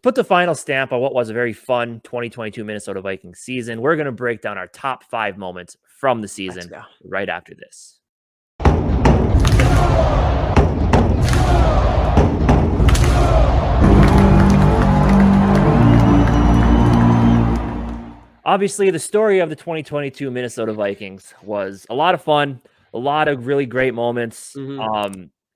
put the final stamp on what was a very fun 2022 Minnesota Vikings season, we're going to break down our top 5 moments from the season right after this. Obviously, the story of the 2022 Minnesota Vikings was a lot of fun, a lot of really great moments, a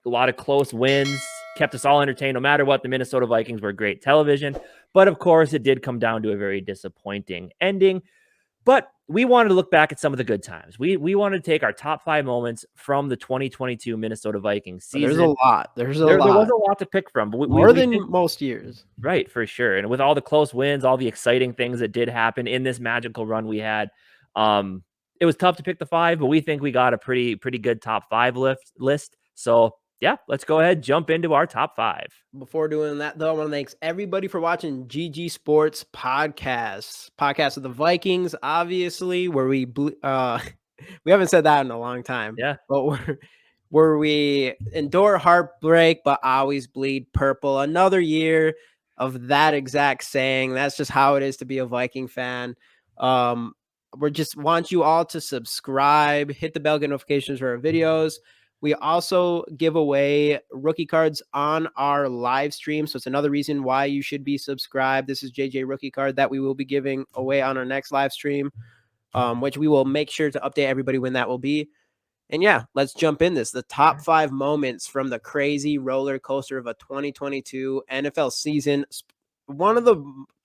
lot of close wins, kept us all entertained. No matter what, the Minnesota Vikings were great television. But of course, it did come down to a very disappointing ending. But we wanted to look back at some of the good times. We wanted to take our top 5 moments from the 2022 Minnesota Vikings season. There's a lot. There was a lot to pick from. But More than most years. Right, for sure. And with all the close wins, all the exciting things that did happen in this magical run we had, it was tough to pick the 5, but we think we got a pretty good top 5 list. So yeah, let's go ahead, jump into our top 5. Before doing that, though, I want to thank everybody for watching GG Sports podcast of the Vikings, obviously, where we haven't said that in a long time. Yeah, but where we endure heartbreak but always bleed purple. Another year of that exact saying. That's just how it is to be a Viking fan. We just want you all to subscribe, hit the bell, get notifications for our videos. We also give away rookie cards on our live stream. So it's another reason why you should be subscribed. This is JJ rookie card that we will be giving away on our next live stream, which we will make sure to update everybody when that will be. And yeah, let's jump in this. The top 5 moments from the crazy roller coaster of a 2022 NFL season.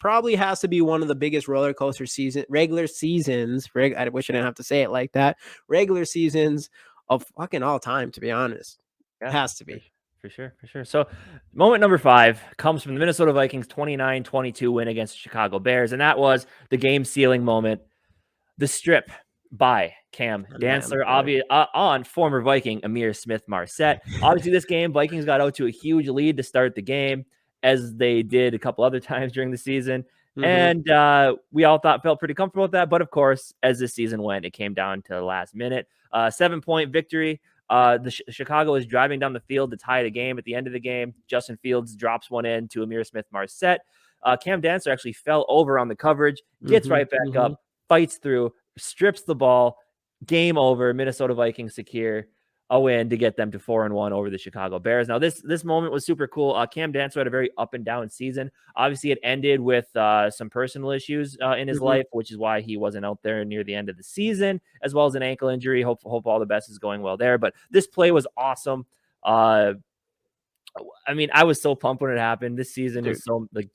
Probably has to be one of the biggest roller coaster regular seasons. I wish I didn't have to say it like that. Regular seasons of fucking all time, to be honest. Yeah, it has to be. For sure. So moment number 5 comes from the Minnesota Vikings 29-22 win against the Chicago Bears. And that was the game sealing moment. The strip by Cam Dantzler on former Viking Amir Smith-Marset. Obviously, this game, Vikings got out to a huge lead to start the game, as they did a couple other times during the season. And we all felt pretty comfortable with that. But of course, as this season went, it came down to the last minute. 7-point victory. Chicago is driving down the field to tie the game. At the end of the game, Justin Fields drops one in to Amir Smith-Marset. Cam Dantzler actually fell over on the coverage, gets right back up, fights through, strips the ball. Game over. Minnesota Vikings secure a win to get them to 4-1 over the Chicago Bears. Now, this moment was super cool. Cam Dantzler had a very up and down season. Obviously, it ended with some personal issues in his life, which is why he wasn't out there near the end of the season, as well as an ankle injury. Hope all the best is going well there. But this play was awesome. I mean, I was so pumped when it happened. This season was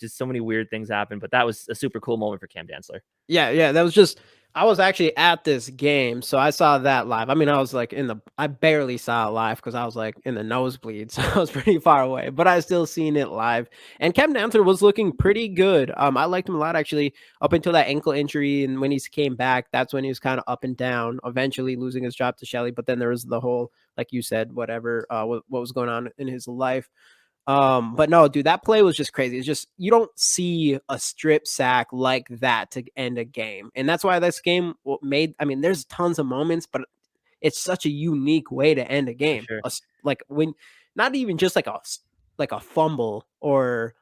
just so many weird things happened, but that was a super cool moment for Cam Dantzler. Yeah, that was just. I was actually at this game, so I saw that live. I mean, I was like I barely saw it live because I was like in the nosebleed, so I was pretty far away, but I still seen it live. And Cam Dantzler was looking pretty good. I liked him a lot, actually, up until that ankle injury. And when he came back, that's when he was kind of up and down, eventually losing his job to Shelley. But then there was the whole, like you said, whatever, what was going on in his life. But no, dude, that play was just crazy. It's just, you don't see a strip sack like that to end a game. And that's why this game there's tons of moments, but it's such a unique way to end a game. Sure. Like when, not even just like a fumble, or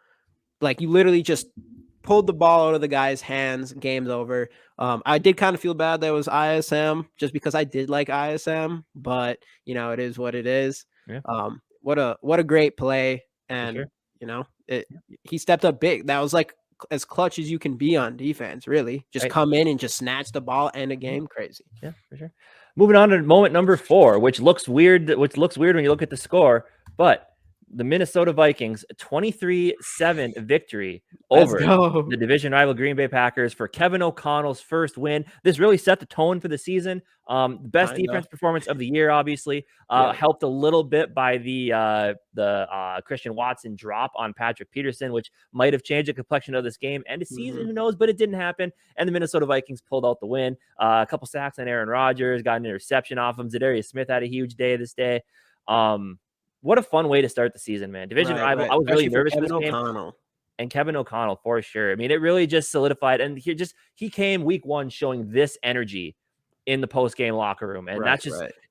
like you literally just pulled the ball out of the guy's hands, game's over. I did kind of feel bad that it was ISM, just because I did like ISM, but it is what it is. Yeah. What a great play. And, he stepped up big. That was like as clutch as you can be on defense, really. Just come in and just snatch the ball and a game. Crazy. Yeah, for sure. Moving on to moment number 4, which looks weird when you look at the score, but the Minnesota Vikings 23-7 victory over the division rival Green Bay Packers for Kevin O'Connell's first win. This really set the tone for the season. Best defense performance of the year, obviously. Helped a little bit by the Christian Watson drop on Patrick Peterson, which might have changed the complexion of this game and the season. Who knows? But it didn't happen. And the Minnesota Vikings pulled out the win. A couple sacks on Aaron Rodgers, got an interception off him. Zadarius Smith had a huge day this day. What a fun way to start the season, man. Division rival. I was really nervous for this game. And Kevin O'Connell, for sure. I mean, it really just solidified. And he came week 1 showing this energy in the post-game locker room. And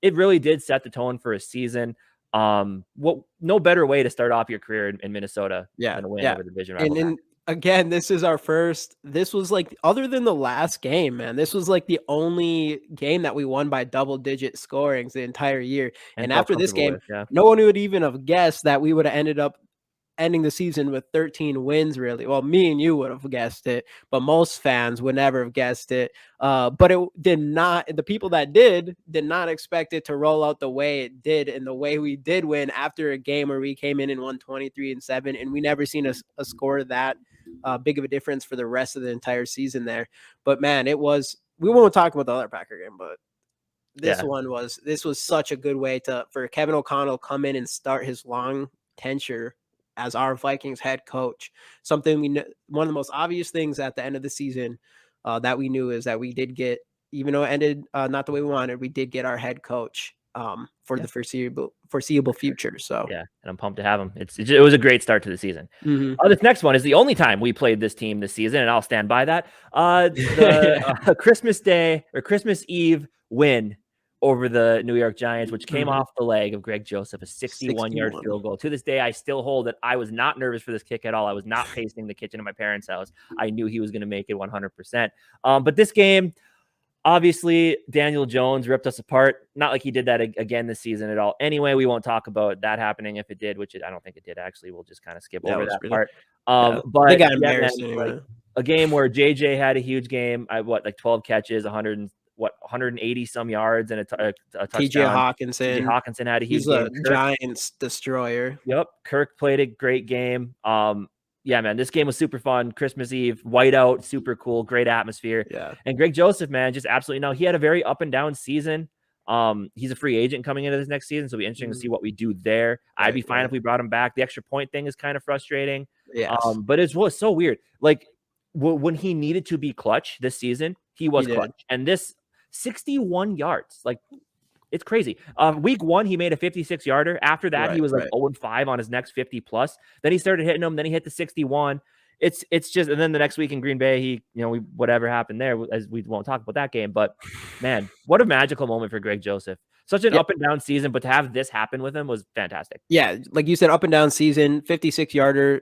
it really did set the tone for a season. No better way to start off your career in Minnesota than a win over the division rival. again, this is our first. This was like, other than the last game, man, this was like the only game that we won by double-digit scorings the entire year. And And felt after this comfortable game, with. Yeah. no one would even have guessed that we would have ended up ending the season with 13 wins, really. Well, me and you would have guessed it, but most fans would never have guessed it. But it did not, the people that did not expect it to roll out the way it did, and the way we did win after a game where we came in and won 23-7, and we never seen a score that big of a difference for the rest of the entire season there. But man, it was, we won't talk about the other Packer game, but Yeah. this was such a good way for Kevin O'Connell come in and start his long tenure as our Vikings head coach. Something we know, one of the most obvious things at the end of the season that we knew is that we did get, even though it ended not the way we wanted, we did get our head coach for Yeah. the foreseeable future. So Yeah, and I'm pumped to have him. It was a great start to the season. This next one is the only time we played this team this season, and I'll stand by that. The Christmas Day or Christmas Eve win over the New York Giants, which came off the leg of Greg Joseph, a 61-yard field goal. To this day, I still hold that I was not nervous for this kick at all. I was not pacing the kitchen of my parents' house. I knew he was going to make it 100%. But this game, obviously, Daniel Jones ripped us apart. Not like he did that again this season at all. Anyway, we won't talk about that happening if it did, which I don't think it did, actually. We'll just kind of skip over that part. But they got yeah, embarrassed man, anyway. like a game where JJ had a huge game. Like 12 catches, 180 some yards and a touchdown. TJ Hawkinson had a huge game. He's a Giants destroyer. Yep. Kirk played a great game. Yeah, man, this game was super fun. Christmas Eve, whiteout, super cool, great atmosphere. Yeah. And Greg Joseph, man, just absolutely no. He had a very up and down season. He's a free agent coming into this next season, so it'll be interesting to see what we do there. I'd be fine if we brought him back. The extra point thing is kind of frustrating. Yes. But it was so weird. Like when he needed to be clutch this season, he was clutch. And this 61 yards, like, it's crazy. Week 1, he made a 56-yarder. After that, he was like 0-5 on his next 50 plus. Then he started hitting them. Then he hit the 61. It's just, and then the next week in Green Bay, whatever happened there, as we won't talk about that game. But man, what a magical moment for Greg Joseph. Such an up and down season, but to have this happen with him was fantastic. Yeah, like you said, up and down season. 56-yarder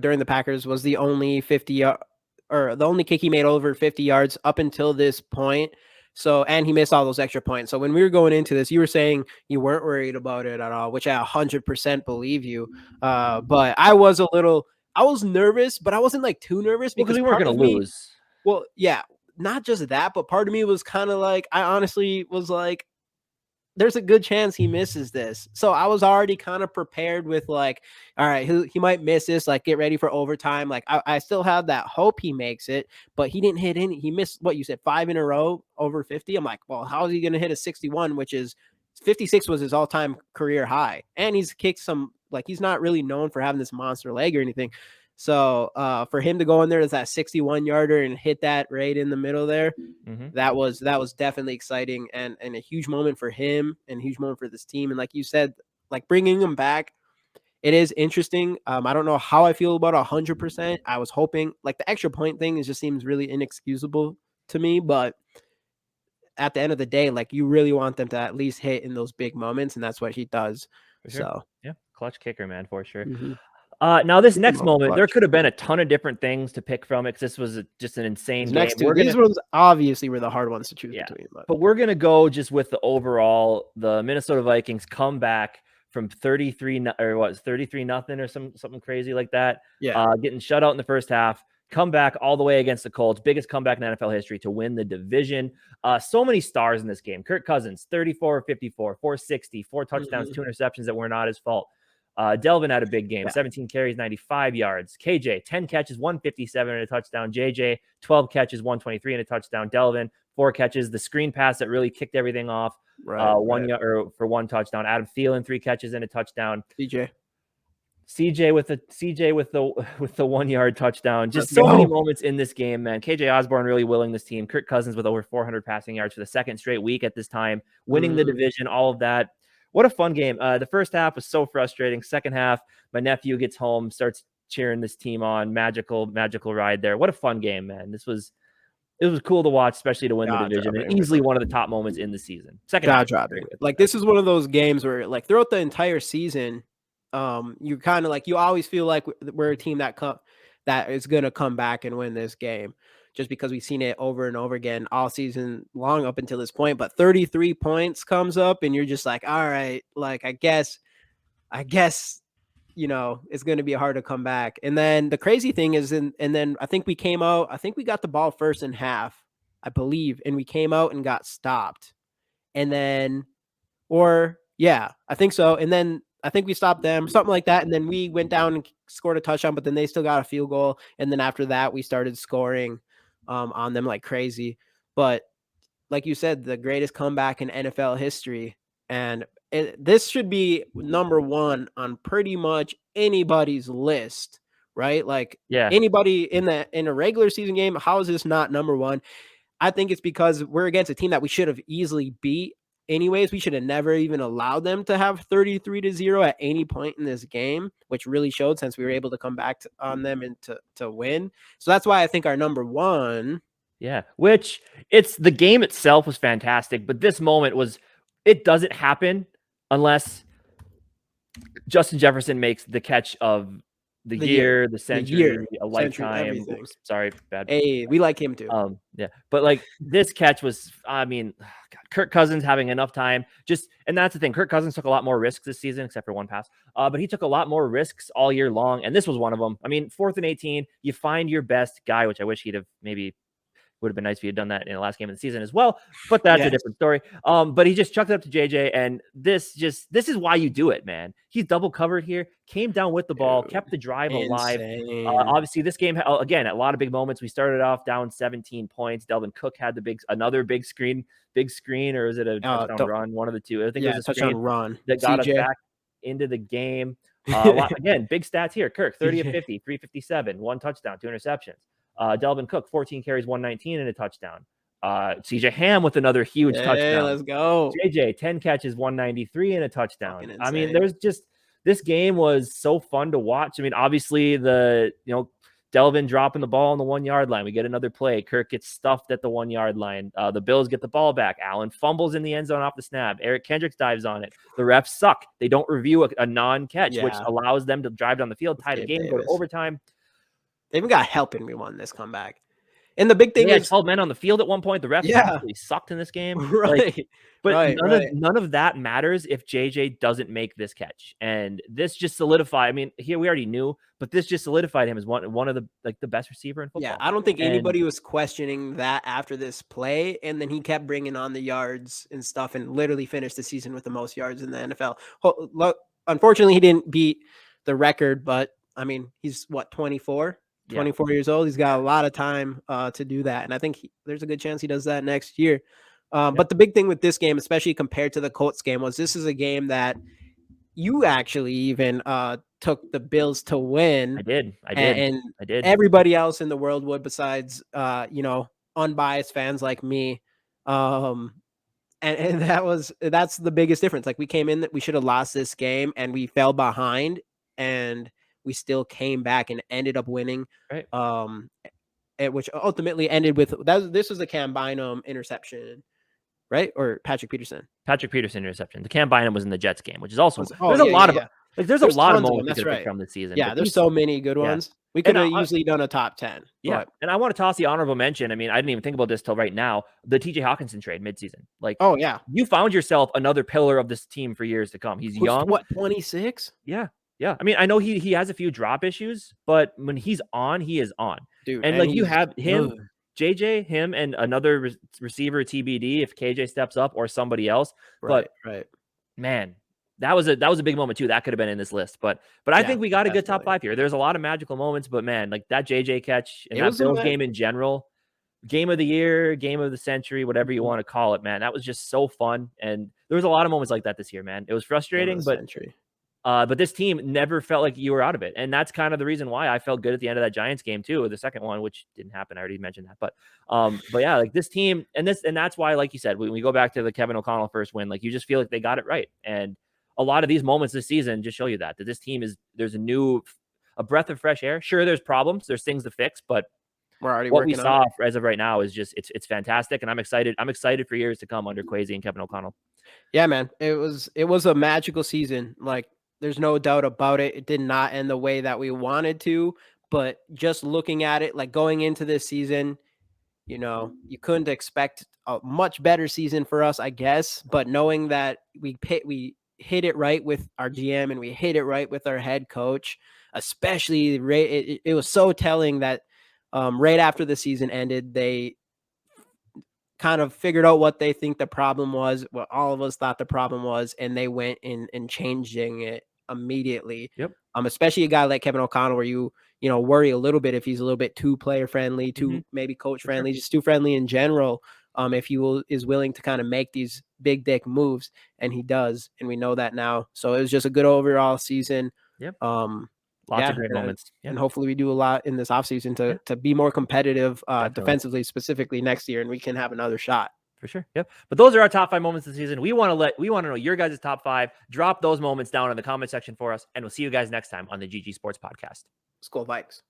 during the Packers was the only 50 or the only kick he made over 50 yards up until this point. So, and he missed all those extra points. So when we were going into this, you were saying you weren't worried about it at all, which I 100% believe you. But I was nervous, but I wasn't like too nervous because we weren't going to lose. Well, yeah, not just that, but part of me was kind of like, I honestly was like, there's a good chance he misses this. So I was already kind of prepared with like, all right, he might miss this, like get ready for overtime. Like I still had that hope he makes it, but he didn't hit any. He missed what you said, 5 in a row over 50. I'm like, well, how is he going to hit a 61, which is 56 was his all-time career high. And he's kicked some, like he's not really known for having this monster leg or anything. So for him to go in there as that 61-yarder and hit that right in the middle there, that was definitely exciting and a huge moment for him and a huge moment for this team. And like you said, like bringing him back, it is interesting. I don't know how I feel about 100%. I was hoping like the extra point thing just seems really inexcusable to me, but at the end of the day, like you really want them to at least hit in those big moments, and that's what he does. Sure. So yeah, clutch kicker, man, for sure. Now, this next moment, there could have been a ton of different things to pick from it because this was just an insane game. These ones obviously were the hard ones to choose between. But we're going to go just with the overall, the Minnesota Vikings come back from 33 or what, 33-0 or something crazy like that. Yeah. Getting shut out in the first half, come back all the way against the Colts, biggest comeback in NFL history to win the division. So many stars in this game. Kirk Cousins, 34-54, 460, 4 touchdowns, 2 interceptions that were not his fault. Delvin had a big game, 17 carries, 95 yards. KJ, 10 catches, 157 and a touchdown. JJ, 12 catches, 123 and a touchdown. Delvin, 4 catches. The screen pass that really kicked everything off. 1 yard or for 1 touchdown. Adam Thielen, 3 catches and a touchdown. CJ with the 1 yard touchdown. Just so many moments in this game, man. KJ Osborne really willing this team. Kirk Cousins with over 400 passing yards for the second straight week at this time, winning the division, all of that. What a fun game. The first half was so frustrating. Second half, my nephew gets home, starts cheering this team on. Magical ride there. What a fun game, man. It was cool to watch, especially to win the division. And easily one of the top moments in the season. Second half. Like this is one of those games where like throughout the entire season, you kind of like, you always feel like we're a team that that is going to come back and win this game, just because we've seen it over and over again all season long up until this point. But 33 points comes up and you're just like, all right, like, I guess, it's going to be hard to come back. And then the crazy thing is, and then I think we got the ball first in half, I believe, and we came out and got stopped. And then, or yeah, I think so. And then I think we stopped them, something like that. And then we went down and scored a touchdown, but then they still got a field goal. And then after that, we started scoring on them like crazy. But like you said, the greatest comeback in NFL history. And this should be number one on pretty much anybody's list, right? Like Yeah. anybody in a regular season game, how is this not number one? I think it's because we're against a team that we should have easily beat anyways. We should have never even allowed them to have 33-0 at any point in this game, which really showed since we were able to come back on them and to win. So that's why I think our number one. Yeah, which it's the game itself was fantastic, but this moment it doesn't happen unless Justin Jefferson makes the catch of the year, the century, a lifetime. Everything. Oops, sorry, bad. Hey, we like him too. Yeah, but like this catch was, I mean, God, Kirk Cousins having enough time. And that's the thing. Kirk Cousins took a lot more risks this season, except for one pass. But he took a lot more risks all year long, and this was one of them. I mean, 4th and 18, you find your best guy, which I wish he'd have maybe. Would have been nice if he had done that in the last game of the season as well, but that's a different story. But he just chucked it up to JJ, and this is why you do it, man. He's double covered here, came down with the ball, kept the drive alive. Obviously, this game again a lot of big moments. We started off down 17 points. Delvin Cook had another big screen, or is it a touchdown run? One of the two. I think it was a touchdown run that got us back into the game. Again, big stats here. Kirk 30 of 50, 357, 1 touchdown, 2 interceptions. Delvin Cook, 14 carries, 119 and a touchdown. CJ Ham with another huge touchdown. Let's go. JJ, 10 catches, 193 and a touchdown. I mean, this game was so fun to watch. I mean, obviously Delvin dropping the ball on the 1 yard line. We get another play. Kirk gets stuffed at the 1 yard line. The Bills get the ball back. Allen fumbles in the end zone off the snap. Eric Kendricks dives on it. The refs suck. They don't review a non-catch, which allows them to drive down the field, tie the game, go to overtime. They even got help and we won this comeback. And the big thing is 12 men on the field at one point. The refs actually sucked in this game. Right. None of that matters if JJ doesn't make this catch. And this just solidified. I mean, here we already knew, but this just solidified him as one of the best receiver in football. Yeah, I don't think anybody was questioning that after this play. And then he kept bringing on the yards and stuff and literally finished the season with the most yards in the NFL. Unfortunately, he didn't beat the record, but I mean, he's 24 years old. He's got a lot of time to do that. And I think there's a good chance he does that next year. But the big thing with this game, especially compared to the Colts game, was this is a game that you actually even took the Bills to win. I did. And everybody else in the world would, besides, unbiased fans like me. And that's the biggest difference. Like we came in that we should have lost this game and we fell behind and we still came back and ended up winning, right? Which ultimately ended with this was the Cam Bynum interception, right? Or Patrick Peterson interception. The Cam Bynum was in the Jets game, which is also there's a lot of moments from this season. Yeah, there's so many good ones. We could have easily done a top 10. Yeah, and I want to toss the honorable mention. I mean, I didn't even think about this till right now. The TJ Hawkinson trade midseason. Like, oh yeah, you found yourself another pillar of this team for years to come. He's young. What, 26? Yeah. Yeah, I mean, I know he has a few drop issues, but when he's on, he is on. Dude, and like you have him, JJ, him, and another receiver TBD if KJ steps up or somebody else. Right. Man, that was a big moment too. That could have been in this list, but I think we got a good top 5 here. There's a lot of magical moments, but man, like that JJ catch and that Bills game in general, game of the year, game of the century, whatever you want to call it, man, that was just so fun. And there was a lot of moments like that this year, man. It was frustrating, but this team never felt like you were out of it. And that's kind of the reason why I felt good at the end of that Giants game too, the second one, which didn't happen. I already mentioned that, but yeah, like this team and that's why, like you said, when we go back to the Kevin O'Connell first win, like you just feel like they got it right. And a lot of these moments this season just show you that this team there's a breath of fresh air. Sure, there's problems, there's things to fix, but we're already what we saw as of right now is just, it's fantastic. And I'm excited for years to come under Kwesi and Kevin O'Connell. Yeah, man, it was a magical season. Like, there's no doubt about it. It did not end the way that we wanted to, But just looking at it, like going into this season, you know, you couldn't expect a much better season for us, I guess. But knowing that we hit it right with our GM and we hit it right with our head coach, especially it was so telling that right after the season ended, they kind of figured out what they think the problem was, what all of us thought the problem was, and they went in and changing it immediately. Yep. Especially a guy like Kevin O'Connell, where you worry a little bit if he's a little bit too player friendly, too maybe coach friendly, just too friendly in general. If he is willing to kind of make these big dick moves, and he does, and we know that now. So it was just a good overall season. Yep. Lots of great moments. And hopefully we do a lot in this offseason to be more competitive defensively, specifically next year, and we can have another shot. For sure. Yep. But those are our top 5 moments of the season. We want to know your guys' top 5. Drop those moments down in the comment section for us, and we'll see you guys next time on the GG Sports Podcast. Skol Vikes.